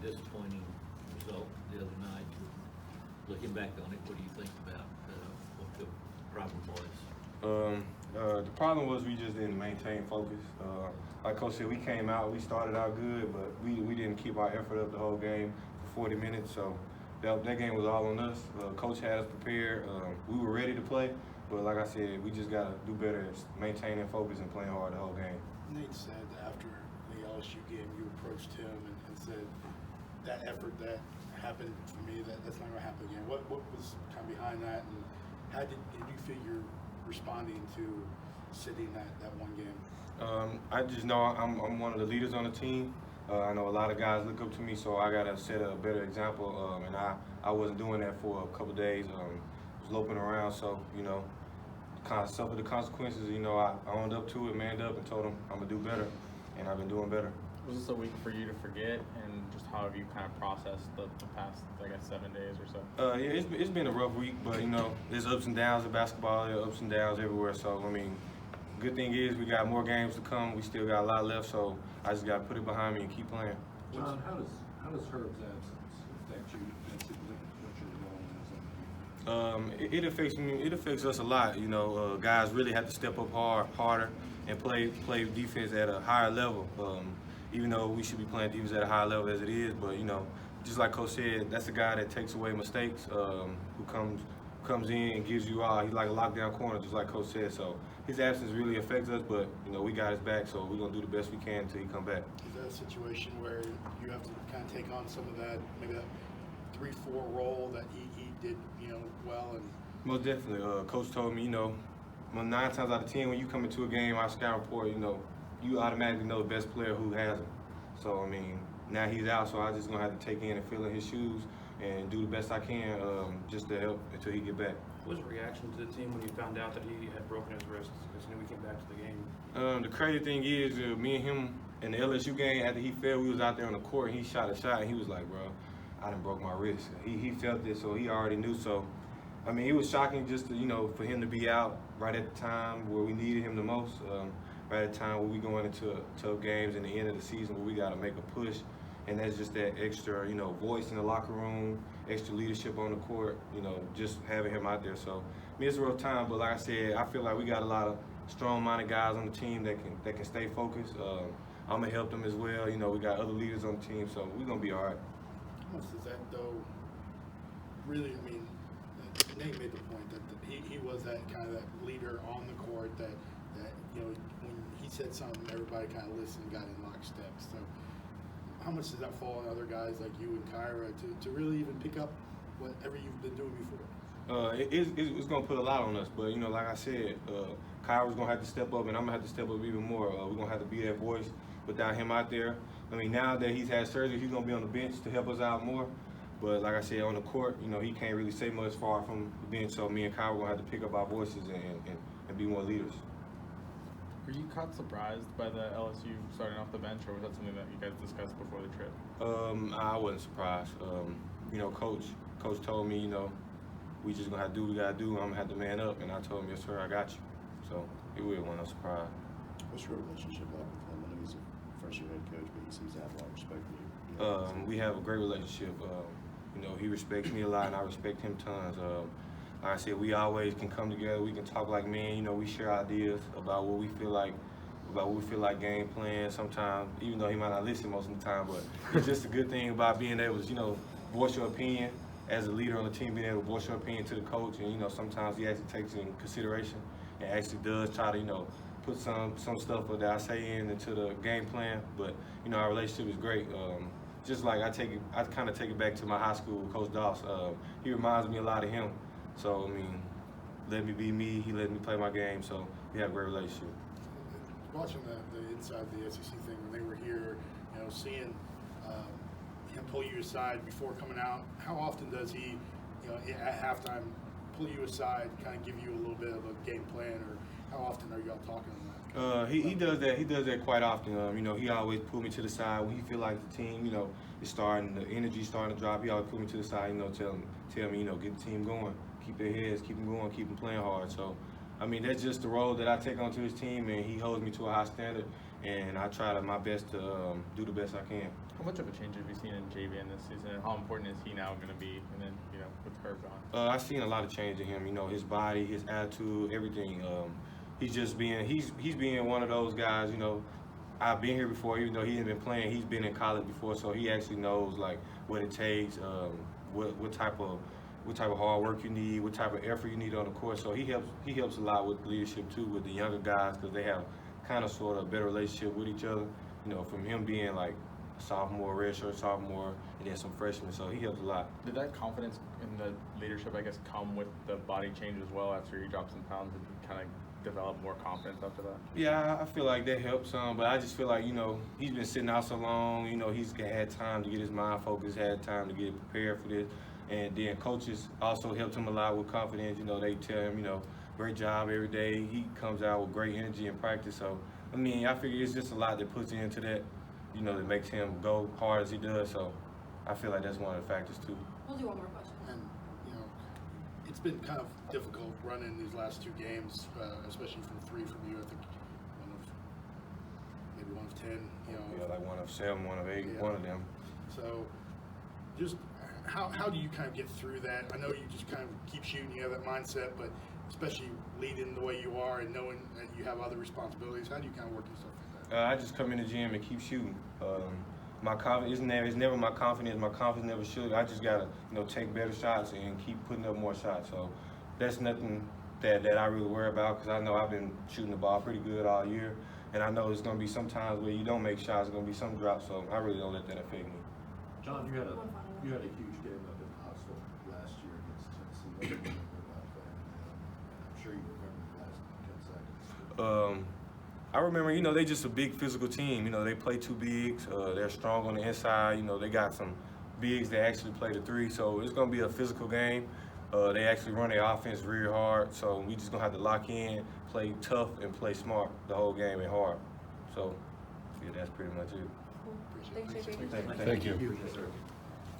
disappointing result the other night. Looking back on it, what do you think about what the problem was? The problem was we just didn't maintain focus. Like Coach said, we came out, we started out good, but we didn't keep our effort up the whole game for 40 minutes. So that game was all on us. Coach had us prepared. We were ready to play, but like I said, we just got to do better at maintaining focus and playing hard the whole game. Nate said after the LSU game, you approached him and said, that effort that happened for me, that's not going to happen again. What was kind of behind that, and how did you feel you're responding to sitting that one game? I just know I'm one of the leaders on the team. I know a lot of guys look up to me, so I got to set a better example. And I wasn't doing that for a couple of days. I was loping around, so, kind of suffered the consequences. I owned up to it, manned up, and told them I'm going to do better, and I've been doing better. Was this a week for you to forget, and just how have you kind of processed the past, I guess, 7 days or so? Yeah, it's been a rough week, but, there's ups and downs in basketball. There are ups and downs everywhere, so, good thing is we got more games to come. We still got a lot left, so I just got to put it behind me and keep playing. John, how does Herb's absence affect you defensively? What's your role in his It affects me. It affects us a lot. Guys really have to step up harder, and play defense at a higher level. Even though we should be playing defense at a higher level as it is, but just like Coach said, that's a guy that takes away mistakes. Who comes in and gives you all. He's like a lockdown corner, just like Coach said. So his absence really affects us, but we got his back, so we're gonna do the best we can until he come back. Is that a situation where you have to kind of take on some of that, maybe that 3-4 role that he did, well? And Most definitely. Coach told me, 9 times out of 10 when you come into a game, our scout report, you automatically know the best player who has him. So now he's out, so I'm just gonna have to take in and fill in his shoes and do the best I can just to help until he get back. What was the reaction to the team when you found out that he had broken his wrist? Because we came back to the game. The crazy thing is, me and him in the LSU game, after he fell, we was out there on the court, and he shot a shot, and he was like, bro, I done broke my wrist. He felt it, so he already knew. So, it was shocking just to, for him to be out right at the time where we needed him the most, right at the time where we going into tough games in the end of the season where we got to make a push. And that's just that extra, voice in the locker room, extra leadership on the court, just having him out there. So, it's a rough time, but like I said, I feel like we got a lot of strong-minded guys on the team that can stay focused. I'm going to help them as well. We got other leaders on the team, so we're going to be all right. how much does that, though, really, Nate made the point that he was that kind of that leader on the court that when he said something, everybody kind of listened, got in lockstep. So how much does that fall on other guys like you and Kyra to really even pick up whatever you've been doing before? It's going to put a lot on us, but, like I said, Kyra's going to have to step up, and I'm going to have to step up even more. We're going to have to be that voice without him out there. Now that he's had surgery, he's going to be on the bench to help us out more. But like I said, on the court, he can't really say much far from the bench, so me and Kyra are going to have to pick up our voices and be more leaders. Were you caught surprised by the LSU starting off the bench, or was that something that you guys discussed before the trip? I wasn't surprised. Coach told me, we just gonna have to do what we gotta do. I'm gonna have to man up, and I told him, yes sir, I got you. So it really wasn't a surprise. What's your relationship like with him? I know he's a first-year head coach, but he seems to have a lot of respect for you. We have a great relationship. He respects me a lot, and I respect him tons. Like I said, we always can come together. We can talk like men. We share ideas about what we feel like game plan. Sometimes, even though he might not listen most of the time, but it's just a good thing about being able to, voice your opinion as a leader on the team, being able to voice your opinion to the coach. And sometimes he actually takes it in consideration and actually does try to, put some stuff that I say into the game plan. But our relationship is great. Just like I kind of take it back to my high school, Coach Doss. He reminds me a lot of him. So, let me be me, he let me play my game, so we have a great relationship. Watching the inside of the SEC thing when they were here, seeing him pull you aside before coming out, how often does he, at halftime, pull you aside, kind of give you a little bit of a game plan, or how often are y'all talking on that? He does that. He does that quite often. He always pull me to the side when he feel like the team, is starting, the energy starting to drop. He always pull me to the side, tell me, get the team going, keep their heads, keep them going, keep them playing hard. So, that's just the role that I take onto his team, and he holds me to a high standard. and I try my best to do the best I can. How much of a change have you seen in Javian this season, and how important is he now going to be? And then, you know, with Herb gone. I've seen a lot of change in him. You know, his body, his attitude, everything. He's just he's being one of those guys. You know, I've been here before, even though he hasn't been playing. He's been in college before, so he actually knows like what it takes, what type of hard work you need, what type of effort you need on the court. So he helps a lot with leadership too with the younger guys because they have kind of sort of a better relationship with each other. You know, from him being like sophomore, redshirt sophomore, and then some freshmen. So he helps a lot. Did that confidence in the leadership, I guess, come with the body change as well after he dropped some pounds? Did he kind of develop more confidence after that? Yeah, I feel like that helps some, but I just feel like, you know, he's been sitting out so long, you know, he's had time to get his mind focused, had time to get prepared for this. And then coaches also helped him a lot with confidence. You know, they tell him, you know, great job every day. He comes out with great energy in practice. So, I mean, I figure it's just a lot that puts into that, you know, that makes him go hard as he does. So I feel like that's one of the factors too. We'll do one more question. And, you know, it's been kind of difficult running these last 2 games, especially from 3 from you. I think maybe one of 10, you know. Yeah, like one of 7, one of 8, Yeah. one of them. So just how do you kind of get through that? I know you just kind of keep shooting, you have that mindset, but especially leading the way you are and knowing that you have other responsibilities, how do you kind of work yourself through that? I just come in the gym and keep shooting. My confidence it's never my confidence. My confidence never should. I just gotta, you know, take better shots and keep putting up more shots. So that's nothing that I really worry about because I know I've been shooting the ball pretty good all year, and I know there's gonna be some times where you don't make shots. There's gonna be some drops. So I really don't let that affect me. John, you had a huge game up in Knoxville last year against Tennessee. What do you remember about that? And I'm sure you remember the last 10 seconds. I remember, you know, they just a big physical team. You know, they play 2 bigs. They're strong on the inside. You know, they got some bigs that actually play the 3. So it's going to be a physical game. They actually run their offense real hard. So we just going to have to lock in, play tough, and play smart the whole game and hard. So, yeah, that's pretty much it. Thanks, JP. Thank you. Yes, sir.